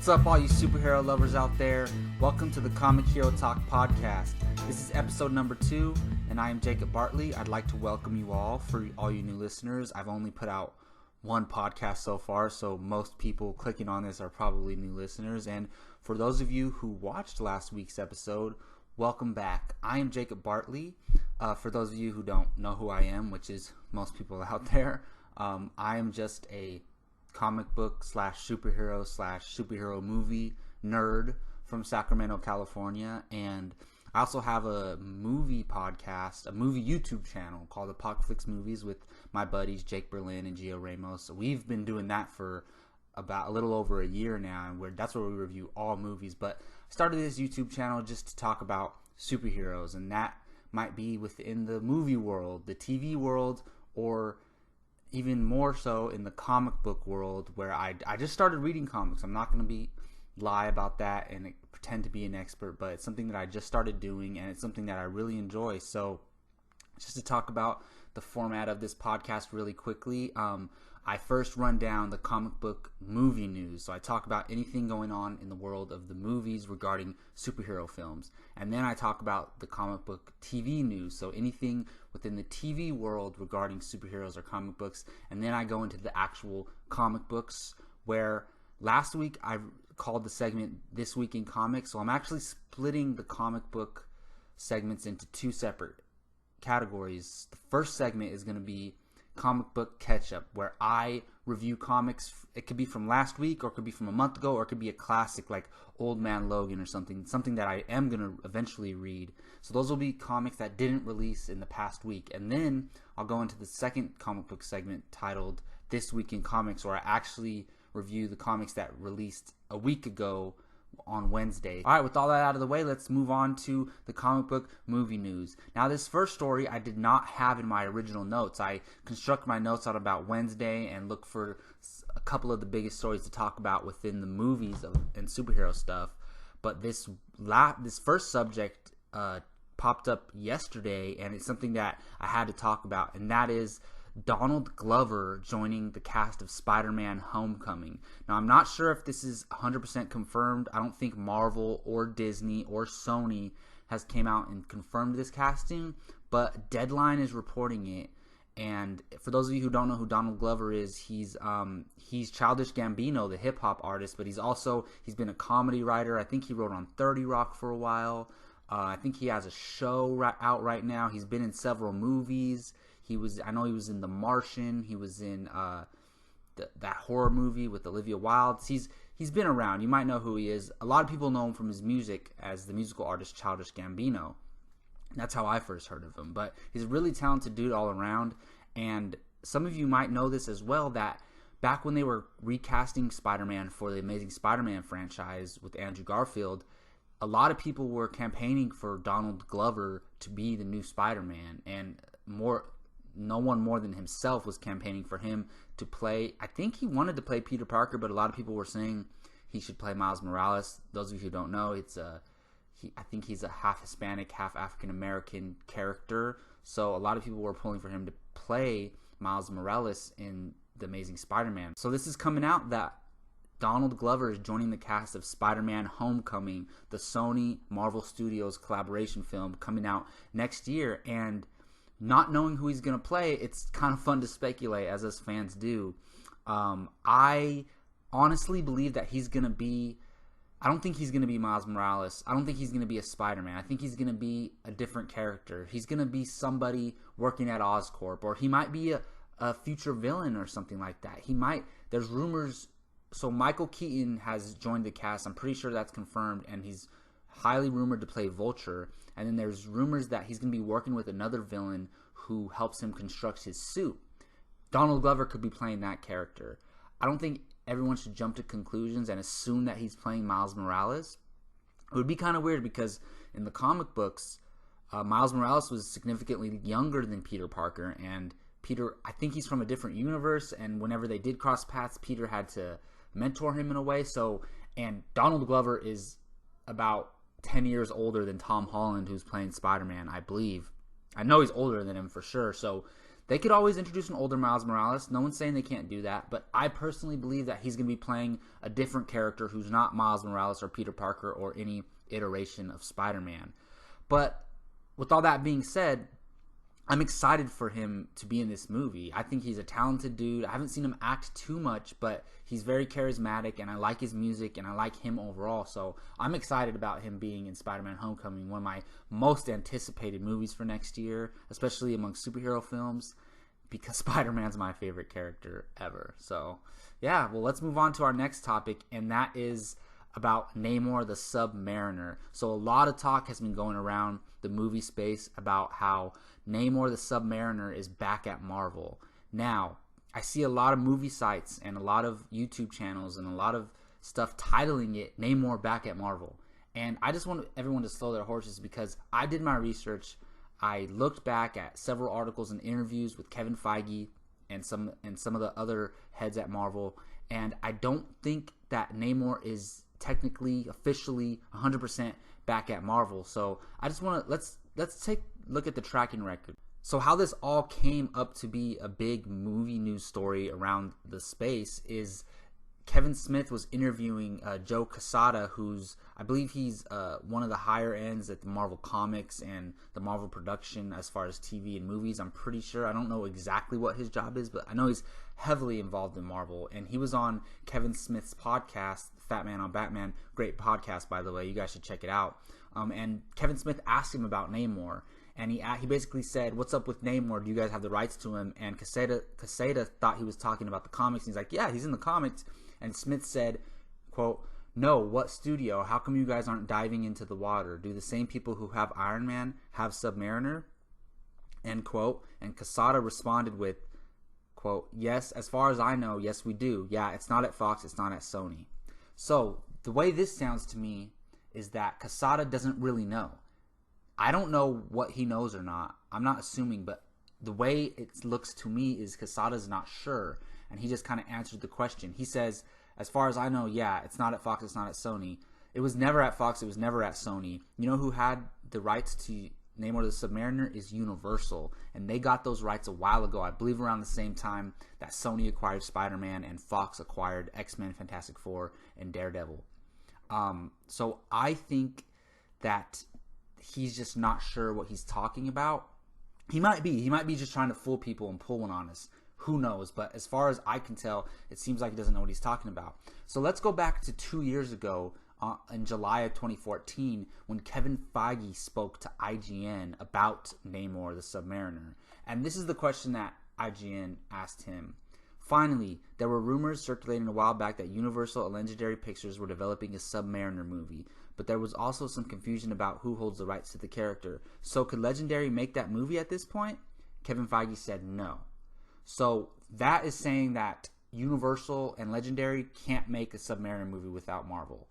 What's up, all you superhero lovers out there? Welcome to the Comic Hero Talk podcast. This is episode number 2, and I am Jacob Bartley. I'd like to welcome you all. For all you new listeners, I've only put out one podcast so far, so most people clicking on this are probably new listeners. And for those of you who watched last week's episode, welcome back. I am Jacob Bartley. For those of you who don't know who I am, which is most people out there, I am just a comic book slash superhero movie nerd from Sacramento, California. And I also have a movie podcast, a movie YouTube channel called Apocalypse Movies with my buddies Jake Berlin and Gio Ramos. So we've been doing that for about a little over a year now, and that's where we review all movies. But I started this YouTube channel just to talk about superheroes, and that might be within the movie world, the TV world, or even more so in the comic book world, where I just started reading comics. I'm not going to lie about that and pretend to be an expert, but it's something that I just started doing, and it's something that I really enjoy. So just to talk about the format of this podcast really quickly, I first run down the comic book movie news. So I talk about anything going on in the world of the movies regarding superhero films. And then I talk about the comic book TV news. So anything within the TV world regarding superheroes or comic books. And then I go into the actual comic books, where last week I called the segment This Week in Comics. So I'm actually splitting the comic book segments into two separate categories. The first segment is going to be comic book catch-up, where I review comics. It could be from last week, or it could be from a month ago, or it could be a classic like Old Man Logan or something that I am going to eventually read. So those will be comics that didn't release in the past week. And then I'll go into the second comic book segment titled This Week in Comics, where I actually review the comics that released a week ago on Wednesday. Alright, with all that out of the way, let's move on to the comic book movie news. Now, this first story I did not have in my original notes. I construct my notes out about Wednesday and look for a couple of the biggest stories to talk about within the movies and superhero stuff. But this first subject popped up yesterday, and it's something that I had to talk about, and that is Donald Glover joining the cast of Spider-Man Homecoming. Now, I'm not sure if this is 100% confirmed. I don't think Marvel or Disney or Sony has came out and confirmed this casting, but Deadline is reporting it. And for those of you who don't know who Donald Glover is, he's Childish Gambino, the hip-hop artist, but he's been a comedy writer. I think he wrote on 30 Rock for a while. I think he has a show out right now. He's been in several movies. I know he was in The Martian. He was in that horror movie with Olivia Wilde. He's been around. You might know who he is. A lot of people know him from his music as the musical artist Childish Gambino. That's how I first heard of him. But he's a really talented dude all around. And some of you might know this as well, that back when they were recasting Spider-Man for the Amazing Spider-Man franchise with Andrew Garfield, a lot of people were campaigning for Donald Glover to be the new Spider-Man. And no one more than himself was campaigning for him to play. I think he wanted to play Peter Parker, but a lot of people were saying he should play Miles Morales. Those of you who don't know, I think he's a half Hispanic, half African American character. So a lot of people were pulling for him to play Miles Morales in The Amazing Spider-Man. So this is coming out that Donald Glover is joining the cast of Spider-Man Homecoming, the Sony Marvel Studios collaboration film coming out next year. And not knowing who he's going to play, it's kind of fun to speculate, as us fans do. I honestly believe that he's going to be... I don't think he's going to be Miles Morales. I don't think he's going to be a Spider-Man. I think he's going to be a different character. He's going to be somebody working at Oscorp, or he might be a future villain or something like that. There's rumors... So Michael Keaton has joined the cast. I'm pretty sure that's confirmed, and he's highly rumored to play Vulture. And then there's rumors that he's going to be working with another villain who helps him construct his suit. Donald Glover could be playing that character. I don't think everyone should jump to conclusions and assume that he's playing Miles Morales. It would be kind of weird, because in the comic books, Miles Morales was significantly younger than Peter Parker, and Peter, I think he's from a different universe, and whenever they did cross paths, Peter had to mentor him in a way. And Donald Glover is about 10 years older than Tom Holland, who's playing Spider-Man, I believe. I know he's older than him for sure. So They could always introduce an older Miles Morales. No one's saying they can't do that. But I personally believe that he's going to be playing a different character who's not Miles Morales or Peter Parker or any iteration of Spider-Man. But with all that being said, I'm excited for him to be in this movie. I think he's a talented dude. I haven't seen him act too much, but he's very charismatic, and I like his music, and I like him overall. So I'm excited about him being in Spider-Man Homecoming, one of my most anticipated movies for next year, especially among superhero films, because Spider-Man's my favorite character ever. So, yeah, well, let's move on to our next topic, and that is about Namor the Sub-Mariner. So a lot of talk has been going around the movie space about how Namor the Sub-Mariner is back at Marvel. Now, I see a lot of movie sites and a lot of YouTube channels and a lot of stuff titling it Namor back at Marvel. And I just want everyone to slow their horses because I did my research. I looked back at several articles and interviews with Kevin Feige and some of the other heads at Marvel, and I don't think that Namor is technically, officially, 100% back at Marvel. So I just want to let's take a look at the tracking record. So how this all came up to be a big movie news story around the space is Kevin Smith was interviewing Joe Quesada, who's, I believe he's one of the higher ends at the Marvel Comics and the Marvel production as far as TV and movies. I'm pretty sure. I don't know exactly what his job is, but I know he's heavily involved in Marvel. And he was on Kevin Smith's podcast, Fat Man on Batman. Great podcast, by the way. You guys should check it out. And Kevin Smith asked him about Namor. And he basically said, "What's up with Namor? Do you guys have the rights to him?" And Quesada thought he was talking about the comics. And he's like, "Yeah, he's in the comics." And Smith said, quote, "No, what studio? How come you guys aren't diving into the water? Do the same people who have Iron Man have Sub-Mariner?" End quote. And Quesada responded with, quote, "Yes, as far as I know, yes we do. Yeah, it's not at Fox, it's not at Sony." So the way this sounds to me is that Quesada doesn't really know. I don't know what he knows or not. I'm not assuming, but the way it looks to me is Quesada's not sure. And he just kind of answered the question. He says, "As far as I know, yeah, it's not at Fox, it's not at Sony. It was never at Fox, it was never at Sony. You know who had the rights to Namor the Sub-Mariner is Universal. And they got those rights a while ago, I believe around the same time that Sony acquired Spider-Man and Fox acquired X-Men, Fantastic Four, and Daredevil." So I think that he's just not sure what he's talking about. He might be just trying to fool people and pull one on us. Who knows? But as far as I can tell, it seems like he doesn't know what he's talking about. So let's go back to 2 years ago in July of 2014 when Kevin Feige spoke to IGN about Namor the Sub-Mariner. And this is the question that IGN asked him. "Finally, there were rumors circulating a while back that Universal and Legendary Pictures were developing a Sub-Mariner movie, but there was also some confusion about who holds the rights to the character. So could Legendary make that movie at this point?" Kevin Feige said no. So that is saying that Universal and Legendary can't make a Sub-Mariner movie without Marvel.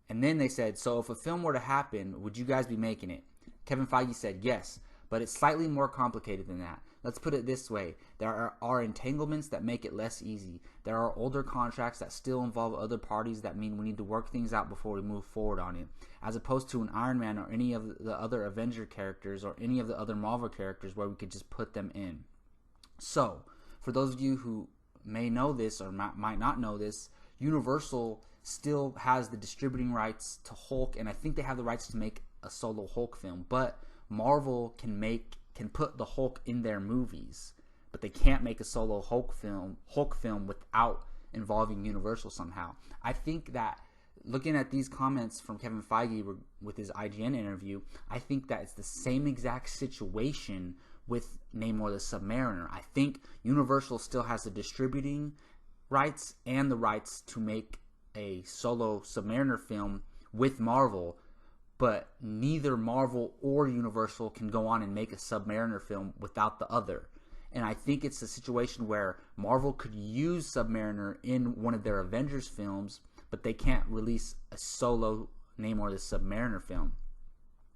And then they said, "So if a film were to happen, would you guys be making it?" Kevin Feige said yes, but it's slightly more complicated than that. Let's put it this way. There are entanglements that make it less easy. There are older contracts that still involve other parties that mean we need to work things out before we move forward on it. As opposed to an Iron Man or any of the other Avenger characters or any of the other Marvel characters where we could just put them in. So, for those of you who may know this or might not know this, Universal still has the distributing rights to Hulk, and I think they have the rights to make a solo Hulk film, but Marvel can put the Hulk in their movies, but they can't make a solo Hulk film without involving Universal somehow. I think that looking at these comments from Kevin Feige with his IGN interview, I think that it's the same exact situation with Namor the Sub-Mariner. I think Universal still has the distributing rights and the rights to make a solo Sub-Mariner film with Marvel, but neither Marvel or Universal can go on and make a Sub-Mariner film without the other. And I think it's a situation where Marvel could use Sub-Mariner in one of their Avengers films, but they can't release a solo Namor the Sub-Mariner film.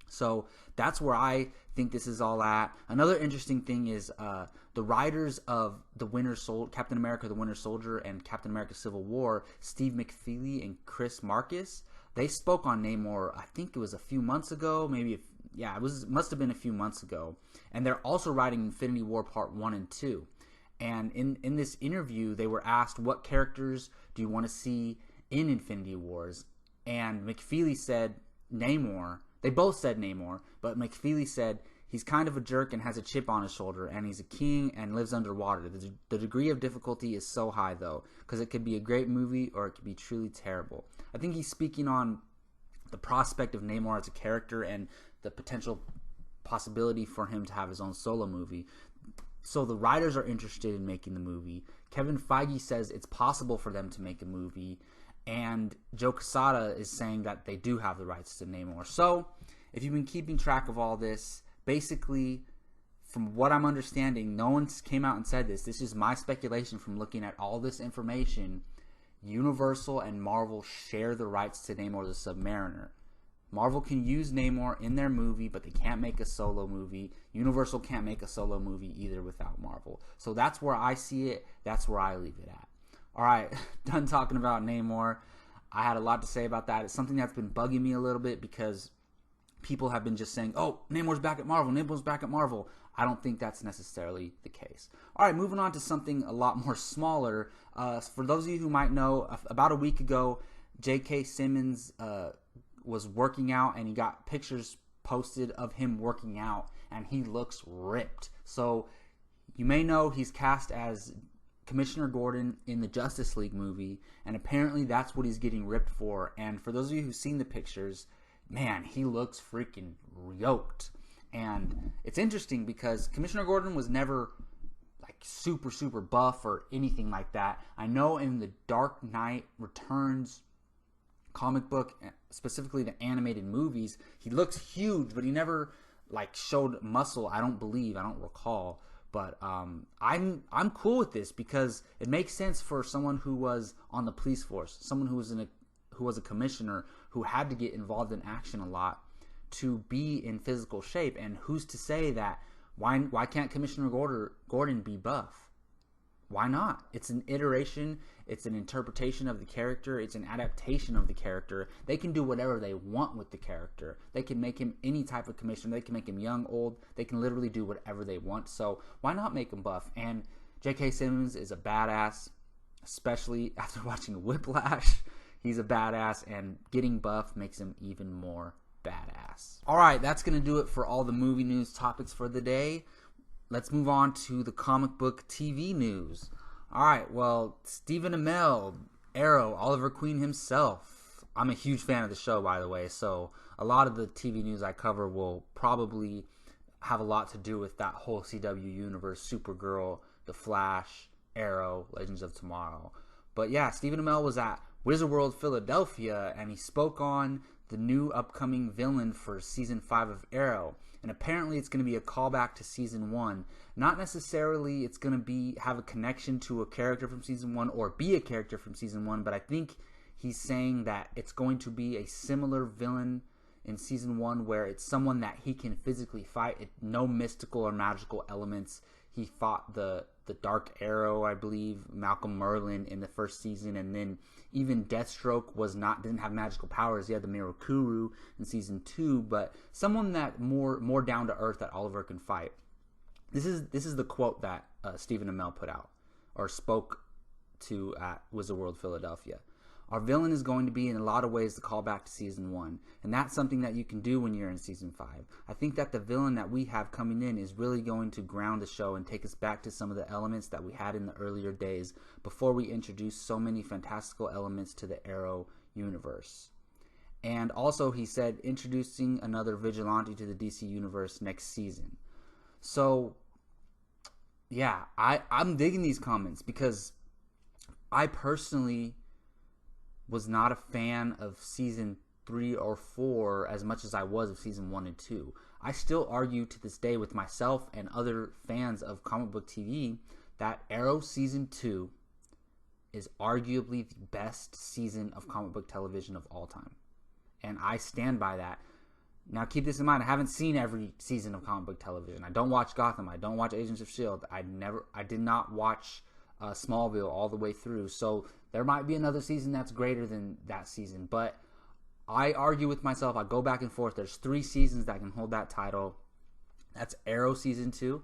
So that's where I think this is all at. Another interesting thing is the writers of Captain America the Winter Soldier and Captain America Civil War, Steve McFeely and Chris Marcus, they spoke on Namor, I think it was a few months ago, maybe must have been a few months ago. And they're also writing Infinity War Part 1 and 2. And in this interview, they were asked, what characters do you want to see in Infinity Wars? And McFeely said Namor. They both said Namor, but McFeely said he's kind of a jerk and has a chip on his shoulder, and he's a king and lives underwater. The degree of difficulty is so high, though, because it could be a great movie or it could be truly terrible. I think he's speaking on the prospect of Namor as a character and the potential possibility for him to have his own solo movie. So the writers are interested in making the movie. Kevin Feige says it's possible for them to make a movie, and Joe Quesada is saying that they do have the rights to Namor. So if you've been keeping track of all this, basically, from what I'm understanding, no one came out and said this. This is my speculation from looking at all this information. Universal and Marvel share the rights to Namor the Sub-Mariner. Marvel can use Namor in their movie, but they can't make a solo movie. Universal can't make a solo movie either without Marvel. So that's where I see it. That's where I leave it at. All right, done talking about Namor. I had a lot to say about that. It's something that's been bugging me a little bit because people have been just saying, oh, Namor's back at Marvel. Namor's back at Marvel. I don't think that's necessarily the case. All right, moving on to something a lot more smaller. For those of you who might know, about a week ago, J.K. Simmons was working out, and he got pictures posted of him working out, and he looks ripped. So you may know he's cast as Commissioner Gordon in the Justice League movie, and apparently that's what he's getting ripped for. And for those of you who've seen the pictures, man, he looks freaking yoked. And it's interesting because Commissioner Gordon was never like super buff or anything like that. I know in the Dark Knight Returns comic book, specifically the animated movies, he looked huge, but he never like showed muscle. I don't recall. But I'm cool with this because it makes sense for someone who was on the police force, someone who was a commissioner who had to get involved in action a lot, to be in physical shape. And who's to say that why can't Commissioner Gordon be buff? Why not? It's an iteration, it's an interpretation of the character, it's an adaptation of the character. They can do whatever they want with the character. They can make him any type of commissioner. They can make him young, old. They can literally do whatever they want. So why not make him buff? And J.K. Simmons is a badass, especially after watching Whiplash. He's a badass, and getting buff makes him even more badass. All right, that's going to do it for all the movie news topics for the day. Let's move on to the comic book TV news. All right, well, Stephen Amell, Arrow, Oliver Queen himself. I'm a huge fan of the show, by the way, so a lot of the TV news I cover will probably have a lot to do with that whole CW universe, Supergirl, The Flash, Arrow, Legends of Tomorrow. But yeah, Stephen Amell was at Wizard World Philadelphia, and he spoke on the new upcoming villain for Season 5 of Arrow. And apparently it's going to be a callback to Season 1. Not necessarily it's going to have a connection to a character from Season 1 or be a character from Season 1, but I think he's saying that it's going to be a similar villain in Season 1 where it's someone that he can physically fight. No mystical or magical elements. He fought the Dark Arrow, I believe, Malcolm Merlin in the first season, and then even Deathstroke didn't have magical powers. He had the Mirakuru in Season 2, but someone that more down to earth that Oliver can fight. This is the quote that Stephen Amell put out or spoke to at Wizard World Philadelphia. Our villain is going to be in a lot of ways the callback to Season 1, and that's something that you can do when you're in Season 5. I think that the villain that we have coming in is really going to ground the show and take us back to some of the elements that we had in the earlier days before we introduced so many fantastical elements to the Arrow universe. And also, he said, introducing another vigilante to the DC universe next season. So, yeah, I'm digging these comments because I personally was not a fan of Season 3 or 4 as much as I was of Season 1 and 2. I still argue to this day with myself and other fans of comic book TV that Arrow Season 2 is arguably the best season of comic book television of all time. And I stand by that. Now keep this in mind, I haven't seen every season of comic book television. I don't watch Gotham, I don't watch Agents of S.H.I.E.L.D. I did not watch Smallville all the way through. So there might be another season that's greater than that season, but I argue with myself. I go back and forth. There's 3 seasons that can hold that title. That's Arrow Season 2,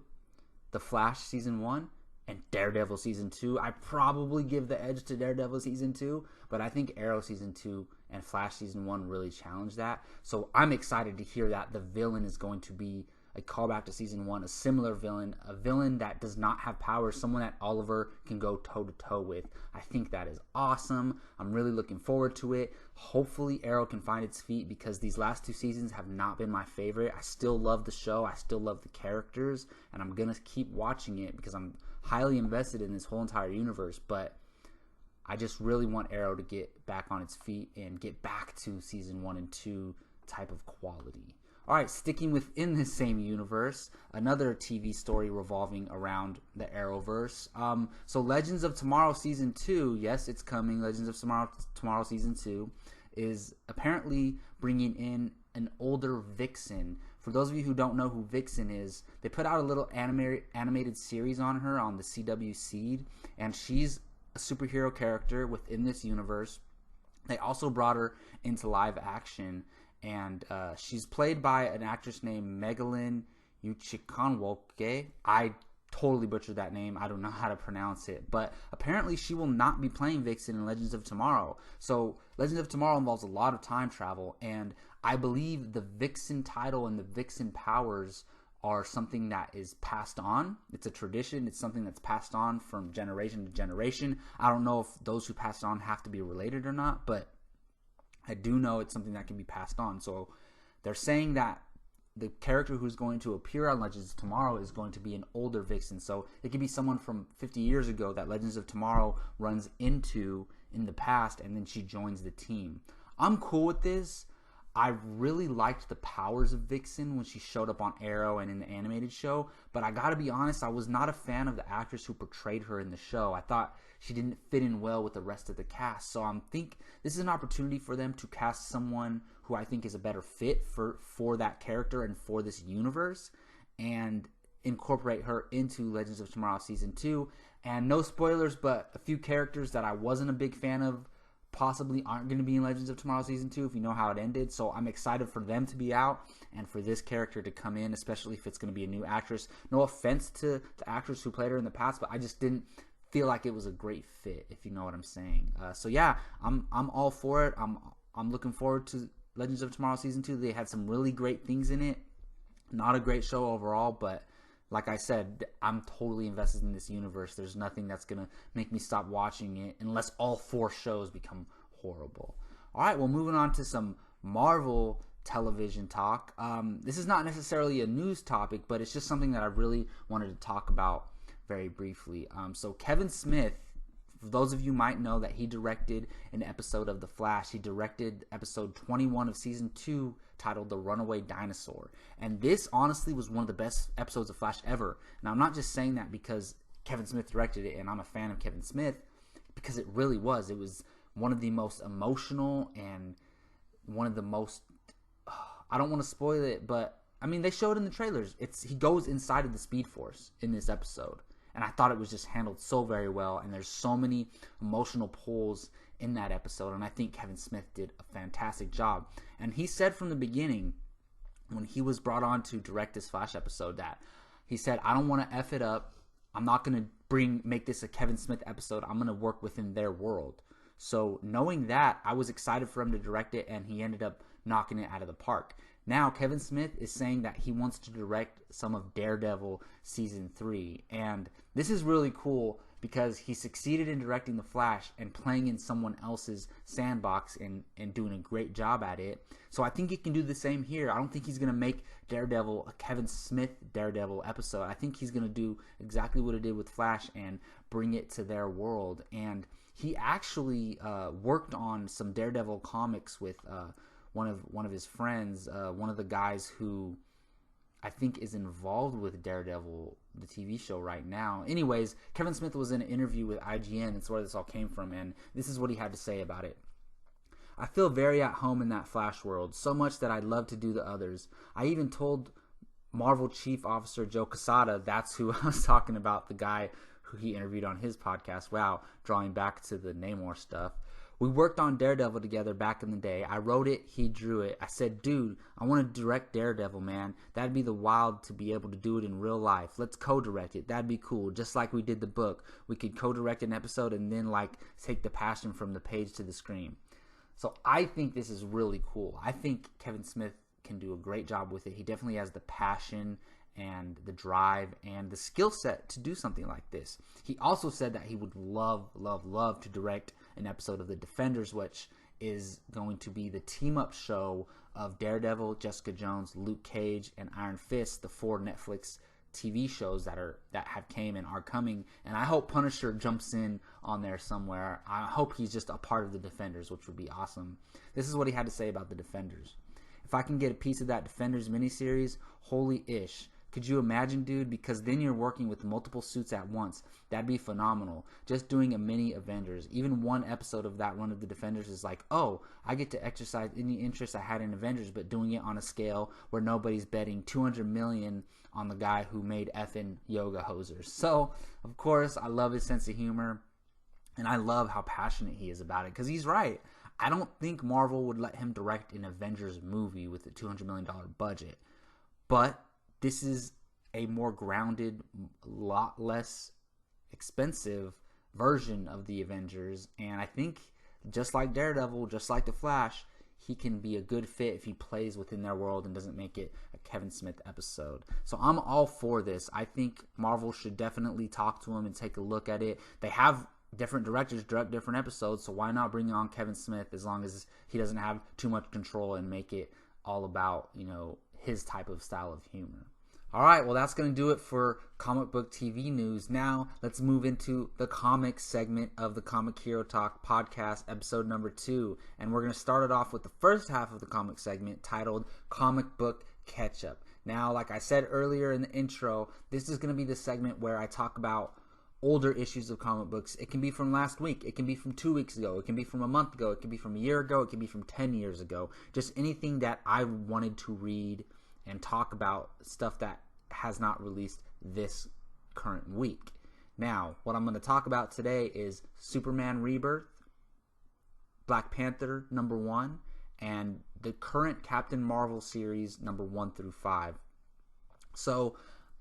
The Flash Season 1, and Daredevil Season 2. I probably give the edge to Daredevil Season 2, but I think Arrow Season 2 and Flash Season 1 really challenge that. So I'm excited to hear that the villain is going to be a callback to Season 1, a similar villain, a villain that does not have powers, someone that Oliver can go toe-to-toe with. I think that is awesome. I'm really looking forward to it. Hopefully Arrow can find its feet, because these last 2 seasons have not been my favorite. I still love the show. I still love the characters, and I'm going to keep watching it because I'm highly invested in this whole entire universe, but I just really want Arrow to get back on its feet and get back to Season 1 and 2 type of quality. All right, sticking within the same universe, another TV story revolving around the Arrowverse. So Legends of Tomorrow Season 2, yes, it's coming. Legends of Tomorrow Season 2 is apparently bringing in an older Vixen. For those of you who don't know who Vixen is, they put out a little animated series on her on the CW Seed, and she's a superhero character within this universe. They also brought her into live action, and she's played by an actress named Megalyn Uchikanwoke. I totally butchered that name. I don't know how to pronounce it, but apparently she will not be playing Vixen in Legends of Tomorrow. So Legends of Tomorrow involves a lot of time travel, and I believe the Vixen title and the Vixen powers are something that is passed on. It's a tradition. It's something that's passed on from generation to generation. I don't know if those who passed on have to be related or not, but I do know it's something that can be passed on. So they're saying that the character who's going to appear on Legends of Tomorrow is going to be an older Vixen. So it could be someone from 50 years ago that Legends of Tomorrow runs into in the past, and then she joins the team. I'm cool with this. I really liked the powers of Vixen when she showed up on Arrow and in the animated show, but I gotta be honest, I was not a fan of the actress who portrayed her in the show. I thought she didn't fit in well with the rest of the cast, so I think this is an opportunity for them to cast someone who I think is a better fit for that character and for this universe, and incorporate her into Legends of Tomorrow Season 2. And no spoilers, but a few characters that I wasn't a big fan of possibly aren't going to be in Legends of Tomorrow Season 2 if you know how it ended. So I'm excited for them to be out and for this character to come in, especially if it's going to be a new actress. No offense to the actress who played her in the past, but I just didn't feel like it was a great fit, if you know what I'm saying. So yeah, I'm all for it. I'm looking forward to Legends of Tomorrow Season 2. They had some really great things in it. Not a great show overall, but like I said, I'm totally invested in this universe. There's nothing that's going to make me stop watching it unless all 4 shows become horrible. All right, well, moving on to some Marvel television talk. This is not necessarily a news topic, but it's just something that I really wanted to talk about very briefly. So Kevin Smith, for those of you might know that he directed an episode of The Flash. He directed episode 21 of season 2 titled The Runaway Dinosaur. And this honestly was one of the best episodes of Flash ever. Now I'm not just saying that because Kevin Smith directed it and I'm a fan of Kevin Smith, because it really was. It was one of the most emotional and one of the most, I don't want to spoil it, but I mean, they showed in the trailers. He goes inside of the Speed Force in this episode. And I thought it was just handled so very well. And there's so many emotional pulls in that episode. And I think Kevin Smith did a fantastic job. And he said from the beginning, when he was brought on to direct this Flash episode, that he said, I don't want to F it up. I'm not going to make this a Kevin Smith episode. I'm going to work within their world. So knowing that, I was excited for him to direct it. And he ended up knocking it out of the park. Now, Kevin Smith is saying that he wants to direct some of Daredevil Season 3. And this is really cool because he succeeded in directing The Flash and playing in someone else's sandbox and doing a great job at it. So I think he can do the same here. I don't think he's going to make Daredevil a Kevin Smith Daredevil episode. I think he's going to do exactly what he did with Flash and bring it to their world. And he actually worked on some Daredevil comics with one of his friends, one of the guys who I think is involved with Daredevil, the TV show right now. Anyways, Kevin Smith was in an interview with IGN. That's where this all came from, and this is what he had to say about it. I feel very at home in that Flash world, so much that I'd love to do the others. I even told Marvel Chief Officer Joe Quesada, that's who I was talking about, the guy who he interviewed on his podcast. Wow, drawing back to the Namor stuff. We worked on Daredevil together back in the day. I wrote it, he drew it. I said, dude, I want to direct Daredevil, man. That'd be the wild to be able to do it in real life. Let's co-direct it. That'd be cool. Just like we did the book. We could co-direct an episode and then like take the passion from the page to the screen. So I think this is really cool. I think Kevin Smith can do a great job with it. He definitely has the passion and the drive and the skill set to do something like this. He also said that he would love to direct an episode of The Defenders, which is going to be the team-up show of Daredevil, Jessica Jones, Luke Cage, and Iron Fist, the 4 Netflix TV shows that have came and are coming. And I hope Punisher jumps in on there somewhere. I hope he's just a part of The Defenders, which would be awesome. This is what he had to say about The Defenders. If I can get a piece of that Defenders miniseries, holy ish. Could you imagine, dude? Because then you're working with multiple suits at once. That'd be phenomenal. Just doing a mini Avengers. Even one episode of that run of The Defenders is like, oh, I get to exercise any interest I had in Avengers, but doing it on a scale where nobody's betting $200 million on the guy who made effing yoga hosers. So, of course, I love his sense of humor, and I love how passionate he is about it, because he's right. I don't think Marvel would let him direct an Avengers movie with a $200 million budget. But this is a more grounded, lot less expensive version of the Avengers. And I think just like Daredevil, just like the Flash, he can be a good fit if he plays within their world and doesn't make it a Kevin Smith episode. So I'm all for this. I think Marvel should definitely talk to him and take a look at it. They have different directors direct different episodes, so why not bring on Kevin Smith as long as he doesn't have too much control and make it all about, his type of style of humor. Alright, well that's going to do it for comic book TV news. Now, let's move into the comics segment of the Comic Hero Talk podcast, episode number 2. And we're going to start it off with the first half of the comic segment titled Comic Book Catch-Up. Now, like I said earlier in the intro, this is going to be the segment where I talk about older issues of comic books. It can be from last week. It can be from 2 weeks ago. It can be from a month ago. It can be from a year ago. It can be from 10 years ago. Just anything that I wanted to read and talk about, stuff that has not released this current week. Now, what I'm going to talk about today is Superman Rebirth, Black Panther number 1, and the current Captain Marvel series number 1 through 5. So,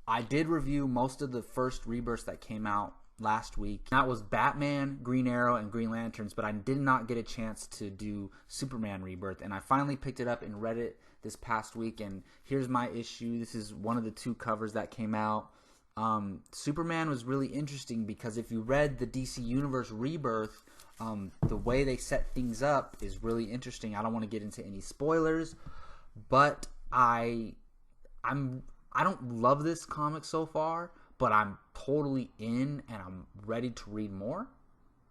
I did review most of the first rebirths that came out last week. That was Batman, Green Arrow, and Green Lanterns, but I did not get a chance to do Superman Rebirth, and I finally picked it up and read it this past week, and here's my issue. This is one of the 2 covers that came out. Superman was really interesting because if you read the DC Universe Rebirth, the way they set things up is really interesting. I don't want to get into any spoilers, but I don't love this comic so far, but I'm totally in and I'm ready to read more,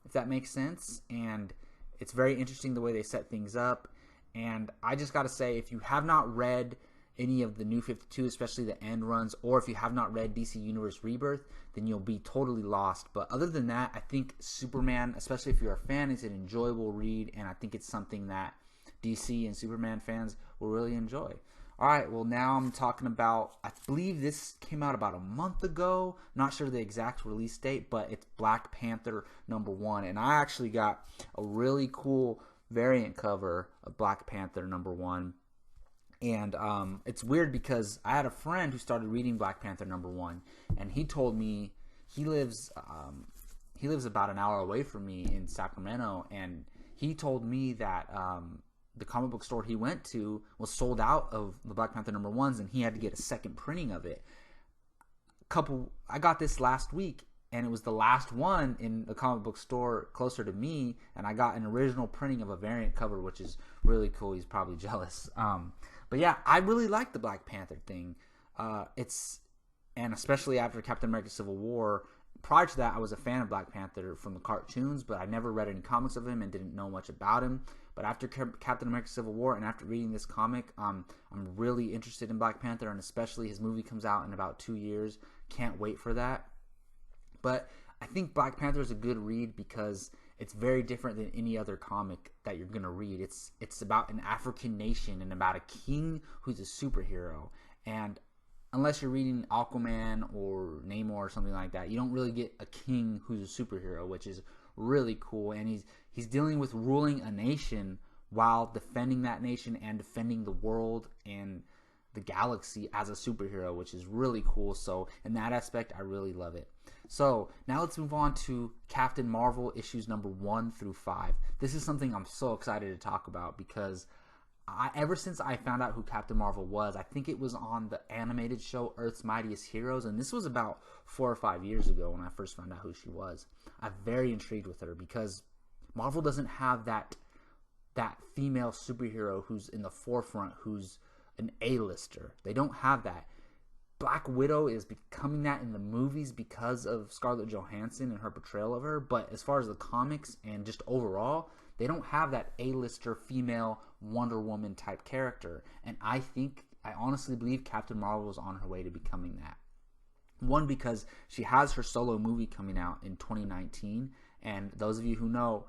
if that makes sense. And it's very interesting the way they set things up. And I just got to say, if you have not read any of the New 52, especially the end runs, or if you have not read DC Universe Rebirth, then you'll be totally lost. But other than that, I think Superman, especially if you're a fan, is an enjoyable read, and I think it's something that DC and Superman fans will really enjoy. Alright, well now I'm talking about, I believe this came out about a month ago, not sure the exact release date, but it's Black Panther number 1, and I actually got a really cool variant cover of Black Panther number 1, and it's weird because I had a friend who started reading Black Panther number 1, and he told me he lives about an hour away from me in Sacramento, and he told me that the comic book store he went to was sold out of the Black Panther number 1s, and he had to get a second printing of it. I got this last week, and it was the last one in the comic book store closer to me, and I got an original printing of a variant cover, which is really cool. He's probably jealous. But yeah, I really like the Black Panther thing. And especially after Captain America Civil War. Prior to that, I was a fan of Black Panther from the cartoons, but I never read any comics of him and didn't know much about him. But after Captain America Civil War and after reading this comic, I'm really interested in Black Panther, and especially his movie comes out in about 2 years. Can't wait for that. But I think Black Panther is a good read because it's very different than any other comic that you're going to read. It's about an African nation and about a king who's a superhero. And unless you're reading Aquaman or Namor or something like that, you don't really get a king who's a superhero, which is really cool. And he's dealing with ruling a nation while defending that nation and defending the world and the galaxy as a superhero, which is really cool. So in that aspect, I really love it. So now let's move on to Captain Marvel issues number 1 through 5. This is something I'm so excited to talk about because ever since I found out who Captain Marvel was, I think it was on the animated show Earth's Mightiest Heroes, and this was about 4 or 5 years ago when I first found out who she was. I'm very intrigued with her because Marvel doesn't have that female superhero who's in the forefront, who's an A-lister. They don't have that. Black Widow is becoming that in the movies because of Scarlett Johansson and her portrayal of her, but as far as the comics and just overall, they don't have that A-lister female Wonder Woman type character. And I honestly believe Captain Marvel is on her way to becoming that. One, because she has her solo movie coming out in 2019, and those of you who know,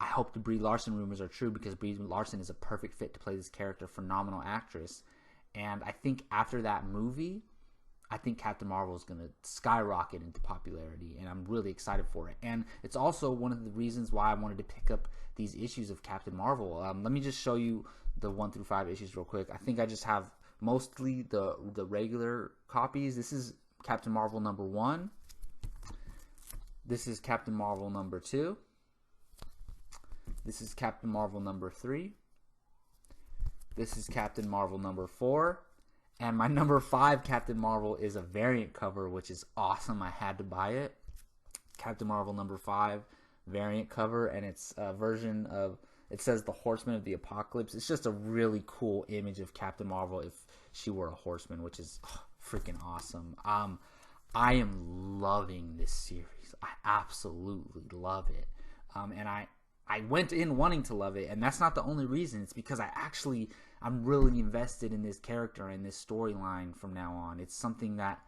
I hope the Brie Larson rumors are true because Brie Larson is a perfect fit to play this character, phenomenal actress. And I think after that movie, I think Captain Marvel is going to skyrocket into popularity, and I'm really excited for it. And it's also one of the reasons why I wanted to pick up these issues of Captain Marvel. Let me just show you the 1 through 5 issues real quick. I think I just have mostly the regular copies. This is Captain Marvel number 1. This is Captain Marvel number 2. This is Captain Marvel number 3. This is Captain Marvel number 4. And my number 5 Captain Marvel is a variant cover, which is awesome. I had to buy it. Captain Marvel number 5 variant cover, and it's a version of, it says the Horseman of the Apocalypse. It's just a really cool image of Captain Marvel if she were a horseman, which is freaking awesome. I am loving this series. I absolutely love it. And I went in wanting to love it, and that's not the only reason. It's because I'm really invested in this character and this storyline from now on. It's something that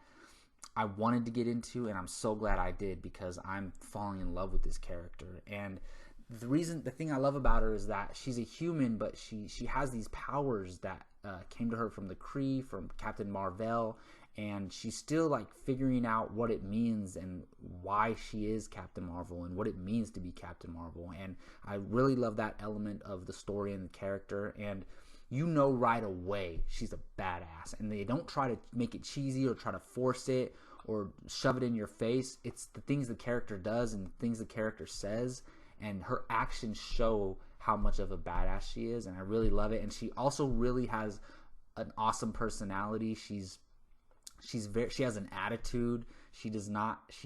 I wanted to get into, and I'm so glad I did because I'm falling in love with this character. And the thing I love about her is that she's a human, but she has these powers that came to her from the Kree, from Captain Marvel, and she's still like figuring out what it means and why she is Captain Marvel and what it means to be Captain Marvel. And I really love that element of the story and the character, and you know right away she's a badass, and they don't try to make it cheesy or try to force it or shove it in your face. It's the things the character does and the things the character says, and her actions show how much of a badass she is, and I really love it. And she also really has an awesome personality. She has an attitude. She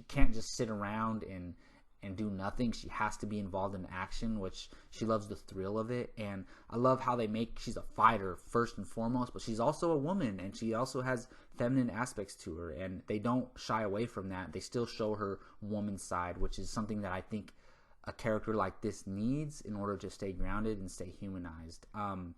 can't just sit around and do nothing. She has to be involved in action, which she loves the thrill of it. And I love how she's a fighter first and foremost, but she's also a woman, and she also has feminine aspects to her, and they don't shy away from that. They still show her woman side, which is something that I think a character like this needs in order to stay grounded and stay humanized. I'm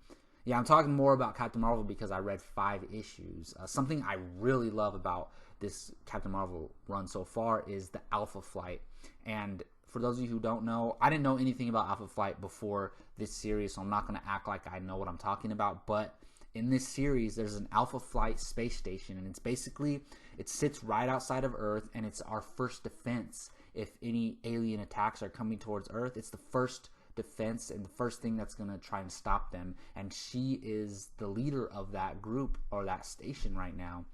talking more about Captain Marvel because I read 5 issues. Something I really love about this Captain Marvel run so far is the Alpha Flight. And for those of you who don't know, I didn't know anything about Alpha Flight before this series, so I'm not going to act like I know what I'm talking about. But in this series, there's an Alpha Flight space station, and it sits right outside of Earth, and it's our first defense. If any alien attacks are coming towards Earth, it's the first defense and the first thing that's going to try and stop them. And she is the leader of that group or that station right now.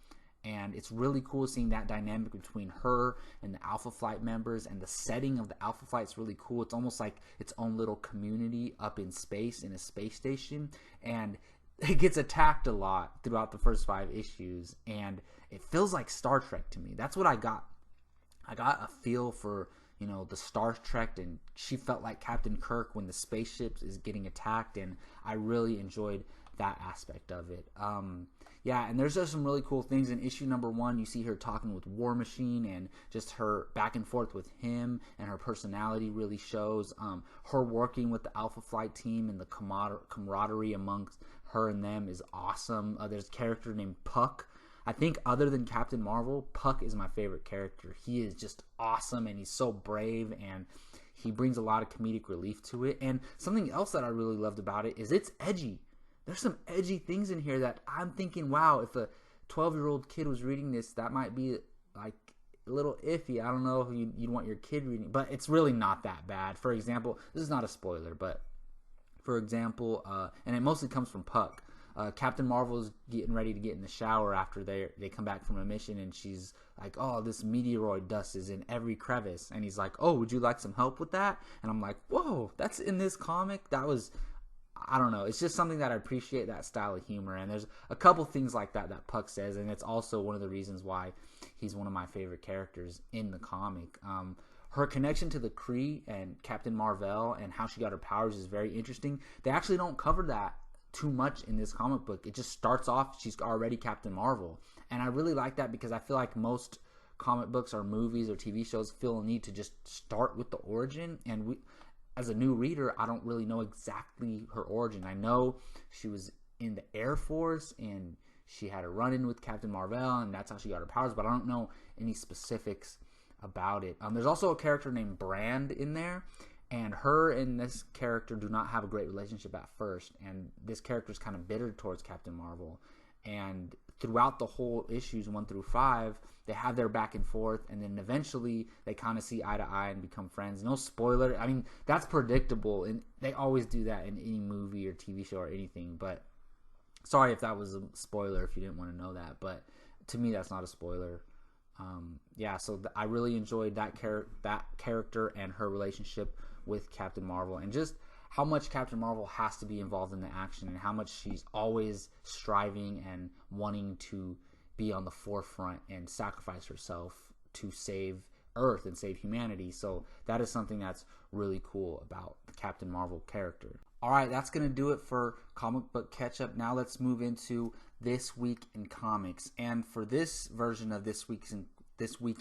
And it's really cool seeing that dynamic between her and the Alpha Flight members, and the setting of the Alpha Flight is really cool. It's almost like its own little community up in space in a space station, and it gets attacked a lot throughout the first 5 issues, and it feels like Star Trek to me. That's what I got. I got a feel for, the Star Trek, and she felt like Captain Kirk when the spaceship is getting attacked, and I really enjoyed that aspect of it. And there's just some really cool things. In issue number 1, you see her talking with War Machine, and just her back and forth with him, and her personality really shows. Her working with the Alpha Flight team and the camaraderie amongst her and them is awesome. There's a character named Puck. I think other than Captain Marvel, Puck is my favorite character. He is just awesome, and he's so brave, and he brings a lot of comedic relief to it. And something else that I really loved about it is it's edgy. There's some edgy things in here that I'm thinking, wow, if a 12-year-old kid was reading this, that might be like a little iffy. I don't know if you'd want your kid reading, but it's really not that bad. For example, this is not a spoiler, but for example, and it mostly comes from Puck. Captain Marvel's getting ready to get in the shower after they come back from a mission, and she's like, oh, this meteoroid dust is in every crevice, and he's like, oh, would you like some help with that? And I'm like, whoa, that's in this comic? That was, I don't know, it's just something that I appreciate, that style of humor, and there's a couple things like that Puck says, and it's also one of the reasons why he's one of my favorite characters in the comic. Her connection to the Kree and Captain Marvel and how she got her powers is very interesting. They actually don't cover that too much in this comic book. It just starts off, she's already Captain Marvel, and I really like that because I feel like most comic books or movies or TV shows feel a need to just start with the origin, and as a new reader, I don't really know exactly her origin. I know she was in the Air Force and she had a run-in with Captain Marvel, and that's how she got her powers, but I don't know any specifics about it. There's also a character named Brand in there, and her and this character do not have a great relationship at first, and this character is kind of bitter towards Captain Marvel, and throughout the whole issues 1 through 5, they have their back and forth, and then eventually they kind of see eye to eye and become friends. No spoiler, I mean, that's predictable, and they always do that in any movie or TV show or anything, but sorry if that was a spoiler if you didn't want to know that, but to me that's not a spoiler. Yeah, so I really enjoyed that character and her relationship with Captain Marvel, and just how much Captain Marvel has to be involved in the action, and how much she's always striving and wanting to be on the forefront and sacrifice herself to save Earth and save humanity. So that is something that's really cool about the Captain Marvel character. Alright, that's going to do it for Comic Book Catch Up. Now let's move into This Week in Comics. And for this version of This Week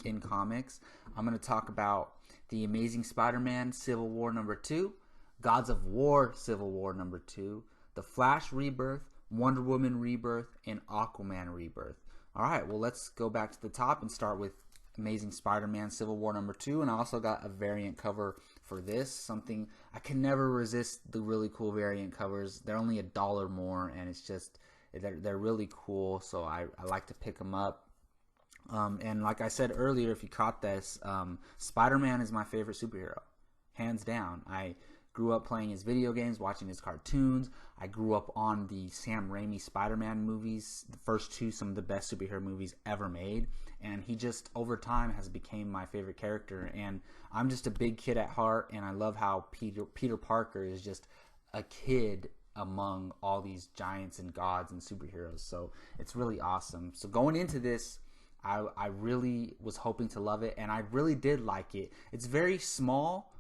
in Comics, I'm going to talk about The Amazing Spider-Man Civil War number 2, Gods of War Civil War number 2, The Flash Rebirth, Wonder Woman Rebirth, and Aquaman Rebirth. Alright, well, let's go back to the top and start with Amazing Spider-Man Civil War number 2, and I also got a variant cover for this. Something I can never resist, the really cool variant covers. They're only $1 more, and it's just they're really cool, so I like to pick them up. And like I said earlier, if you caught this, Spider-Man is my favorite superhero, hands down. I grew up playing his video games, watching his cartoons. I grew up on the Sam Raimi Spider-Man movies, the first two, some of the best superhero movies ever made. And he just, over time, has become my favorite character. And I'm just a big kid at heart, and I love how Peter Parker is just a kid among all these giants and gods and superheroes. So it's really awesome. So going into this, I really was hoping to love it, and I really did like it. It's very small,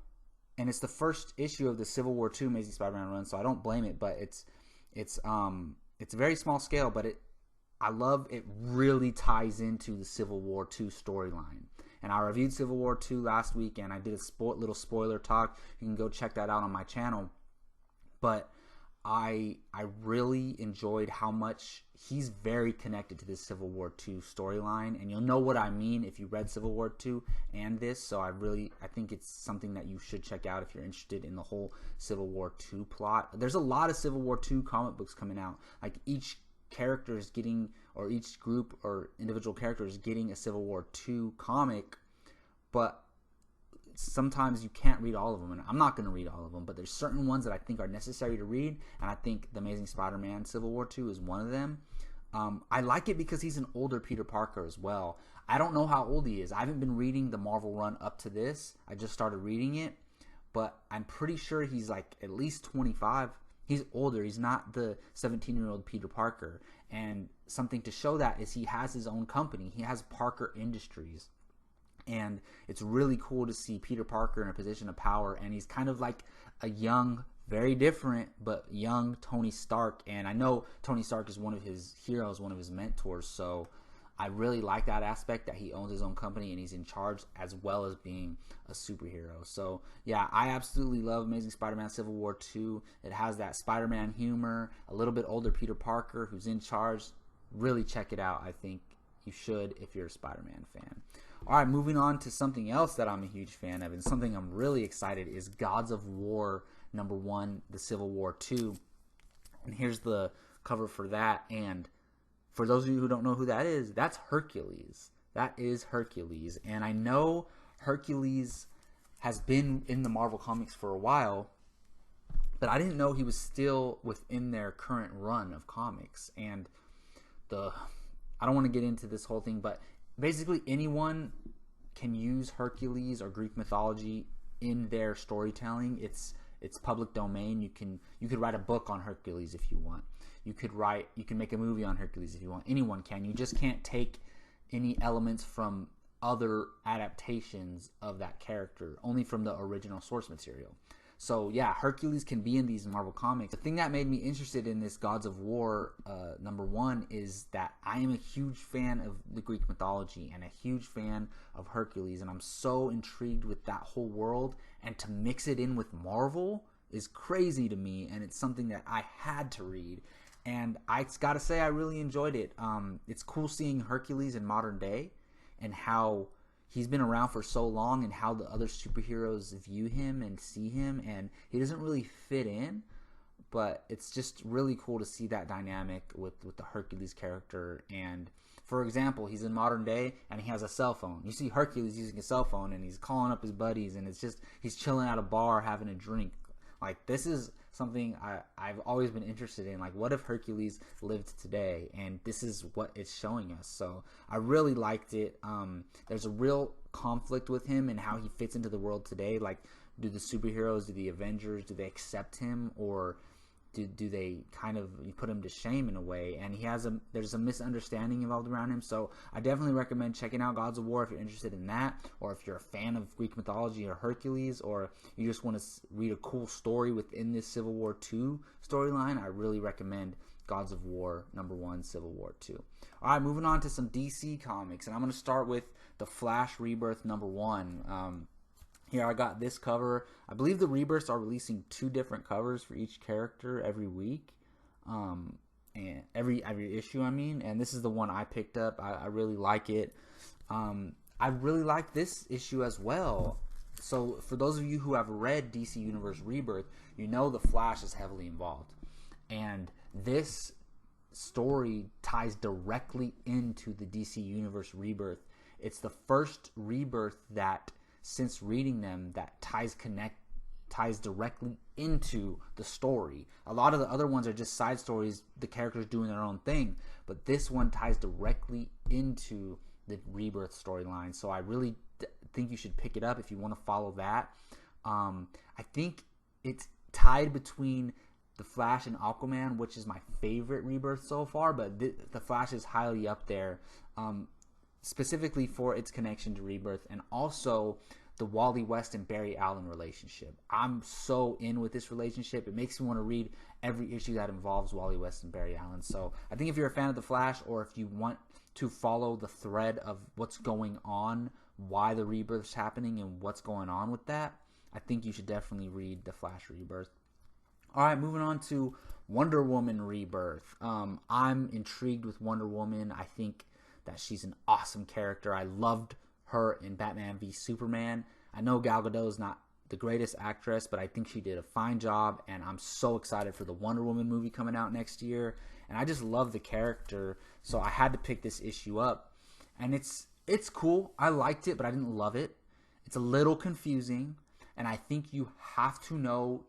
and it's the first issue of the Civil War II Amazing Spider-Man run, so I don't blame it. But it's a very small scale, but I love it. Really ties into the Civil War II storyline. And I reviewed Civil War II last week, and I did a little spoiler talk. You can go check that out on my channel. But I really enjoyed how much he's very connected to this Civil War II storyline, and you'll know what I mean if you read Civil War II and this. So I think it's something that you should check out if you're interested in the whole Civil War II plot. There's a lot of Civil War II comic books coming out. Like each character is getting, or each group or individual character is getting a Civil War II comic, but sometimes you can't read all of them, and I'm not going to read all of them, but there's certain ones that I think are necessary to read, and I think The Amazing Spider-Man Civil War II is one of them. I like it because he's an older Peter Parker as well. I don't know how old he is. I haven't been reading the Marvel run up to this. I just started reading it, but I'm pretty sure he's like at least 25. He's older. He's not the 17-year-old Peter Parker, and something to show that is he has his own company. He has Parker Industries. And it's really cool to see Peter Parker in a position of power, and he's kind of like a young, very different, but young Tony Stark. And I know Tony Stark is one of his heroes, one of his mentors, so I really like that aspect, that he owns his own company and he's in charge as well as being a superhero. So yeah, I absolutely love Amazing Spider-Man Civil War II. It has that Spider-Man humor, a little bit older Peter Parker who's in charge. Really check it out. I think you should if you're a Spider-Man fan. Alright, moving on to something else that I'm a huge fan of, and something I'm really excited is Gods of War number 1, the Civil War II. And here's the cover for that. And for those of you who don't know who that is, that's Hercules. That is Hercules. And I know Hercules has been in the Marvel Comics for a while, but I didn't know he was still within their current run of comics. And I don't want to get into this whole thing, but basically anyone can use Hercules or Greek mythology in their storytelling. It's public domain. You could write a book on Hercules if you want. You can make a movie on Hercules if you want. Anyone can. You just can't take any elements from other adaptations of that character, only from the original source material. So yeah, Hercules can be in these Marvel comics. The thing that made me interested in this Gods of War #1 is that I am a huge fan of the Greek mythology and a huge fan of Hercules, and I'm so intrigued with that whole world, and to mix it in with Marvel is crazy to me, and it's something that I had to read, and I gotta say I really enjoyed it. It's cool seeing Hercules in modern day and how he's been around for so long and how the other superheroes view him and see him, and he doesn't really fit in, but it's just really cool to see that dynamic with the Hercules character. And for example, he's in modern day and he has a cell phone. You see Hercules using a cell phone and he's calling up his buddies, and it's just he's chilling at a bar having a drink. Like, this is something I've always been interested in. Like, what if Hercules lived today? And this is what it's showing us. So I really liked it. There's a real conflict with him and how he fits into the world today. Like, do the superheroes, do the Avengers, do they accept him, or do they kind of put him to shame in a way? And there's a misunderstanding involved around him. So I definitely recommend checking out Gods of War if you're interested in that, or if you're a fan of Greek mythology or Hercules, or you just want to read a cool story within this Civil War II storyline. I really recommend Gods of War #1, Civil War II. All right, moving on to some DC comics, and I'm going to start with the Flash Rebirth #1. Here I got this cover. I believe the Rebirths are releasing 2 different covers for each character every week, and every issue. And this is the one I picked up. I really like it. I really like this issue as well. So for those of you who have read DC Universe Rebirth, you know the Flash is heavily involved, and this story ties directly into the DC Universe Rebirth. It's the first Rebirth that, since reading them, that ties directly into the story. A lot of the other ones are just side stories, the characters doing their own thing, but this one ties directly into the Rebirth storyline. So I really think you should pick it up if you want to follow that. I think it's tied between the Flash and Aquaman, which is my favorite Rebirth so far, but the Flash is highly up there. Specifically for its connection to Rebirth, and also the Wally West and Barry Allen relationship. I'm so in with this relationship. It makes me want to read every issue that involves Wally West and Barry Allen. So I think if you're a fan of the Flash, or if you want to follow the thread of what's going on, why the Rebirth's happening, and what's going on with that, I think you should definitely read the Flash Rebirth. All right, moving on to Wonder Woman Rebirth. I'm intrigued with Wonder Woman. I think that she's an awesome character. I loved her in Batman v Superman. I know Gal Gadot is not the greatest actress, but I think she did a fine job, and I'm so excited for the Wonder Woman movie coming out next year. And I just love the character, so I had to pick this issue up. And it's cool. I liked it, but I didn't love it. It's a little confusing, and I think you have to know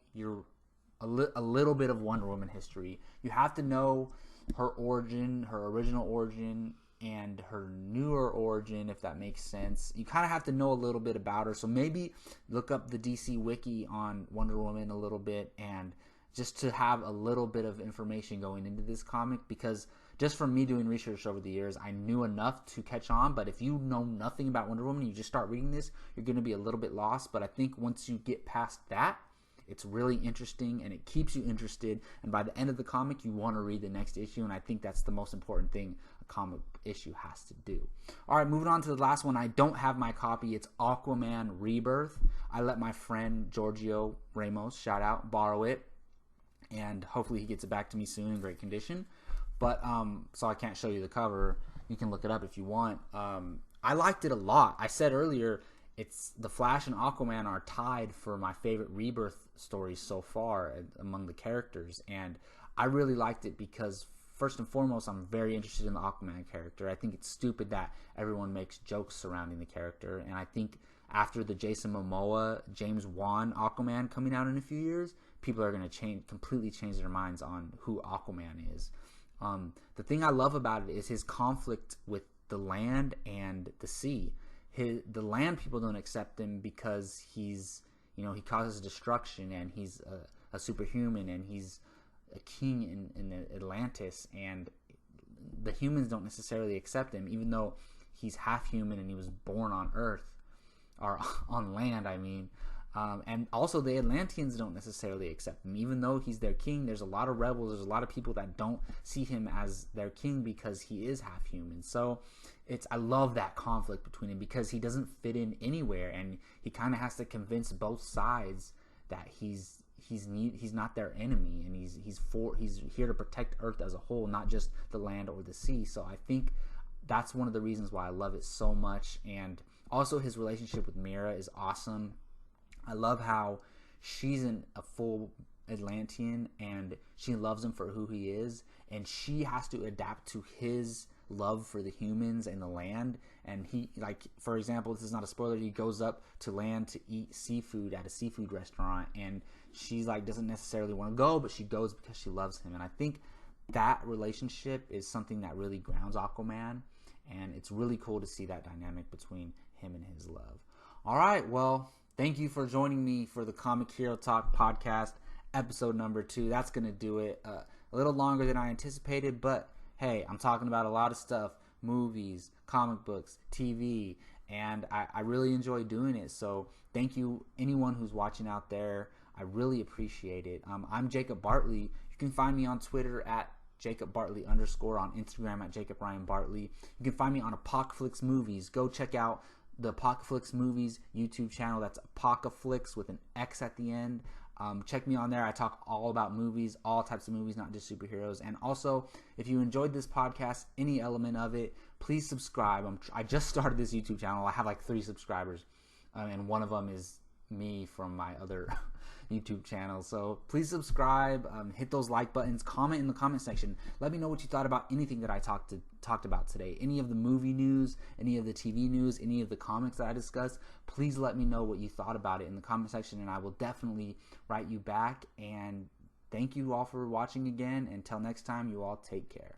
a little bit of Wonder Woman history. You have to know her origin, her original origin, and her newer origin, if that makes sense. You kind of have to know a little bit about her. So maybe look up the DC Wiki on Wonder Woman a little bit, and just to have a little bit of information going into this comic, because just from me doing research over the years, I knew enough to catch on. But if you know nothing about Wonder Woman, you just start reading this, you're going to be a little bit lost. But I think once you get past that, it's really interesting, and it keeps you interested, and by the end of the comic you want to read the next issue, and I think that's the most important thing a comic issue has to do. Alright, moving on to the last one. I don't have my copy. It's Aquaman Rebirth. I let my friend Giorgio Ramos, shout out, borrow it, and hopefully he gets it back to me soon in great condition. But so I can't show you the cover. You can look it up if you want. I liked it a lot. I said earlier, it's the Flash and Aquaman are tied for my favorite Rebirth stories so far among the characters, and I really liked it because first and foremost, I'm very interested in the Aquaman character. I think it's stupid that everyone makes jokes surrounding the character, and I think after the Jason Momoa, James Wan Aquaman coming out in a few years, people are going to completely change their minds on who Aquaman is. The thing I love about it is his conflict with the land and the sea. The land people don't accept him because he's, he causes destruction, and he's a superhuman, and he's a king in Atlantis, and the humans don't necessarily accept him, even though he's half human and he was born on Earth, or on land, I mean. And also the Atlanteans don't necessarily accept him, even though he's their king. There's a lot of rebels, there's a lot of people that don't see him as their king because he is half human. So I love that conflict between him, because he doesn't fit in anywhere, and he kind of has to convince both sides that he's not their enemy, and he's here to protect Earth as a whole, not just the land or the sea. So I think that's one of the reasons why I love it so much. And also his relationship with Mera is awesome. I love how she's a full Atlantean, and she loves him for who he is, and she has to adapt to his love for the humans and the land. And he, like, for example, this is not a spoiler, he goes up to land to eat seafood at a seafood restaurant, and she's like, doesn't necessarily want to go, but she goes because she loves him. And I think that relationship is something that really grounds Aquaman, and it's really cool to see that dynamic between him and his love. All right, well, thank you for joining me for the Comic Hero Talk podcast, episode number 2. That's going to do it. A little longer than I anticipated, but hey, I'm talking about a lot of stuff, movies, comic books, TV, and I really enjoy doing it. So thank you, anyone who's watching out there. I really appreciate it. I'm Jacob Bartley. You can find me on Twitter at JacobBartley_, on Instagram at Jacob Ryan Bartley. You can find me on Apocalypse Movies. Go check out the Apocalypse Movies YouTube channel. That's Apocalypse with an X at the end. Check me on there. I talk all about movies, all types of movies, not just superheroes. And also, if you enjoyed this podcast, any element of it, please subscribe. I just started this YouTube channel. I have like 3 subscribers, and one of them is me from my other YouTube channel. So please subscribe, hit those like buttons, comment in the comment section. Let me know what you thought about anything that I talked about today. Any of the movie news, any of the TV news, any of the comics that I discussed. Please let me know what you thought about it in the comment section, and I will definitely write you back. And thank you all for watching again. Until next time, you all take care.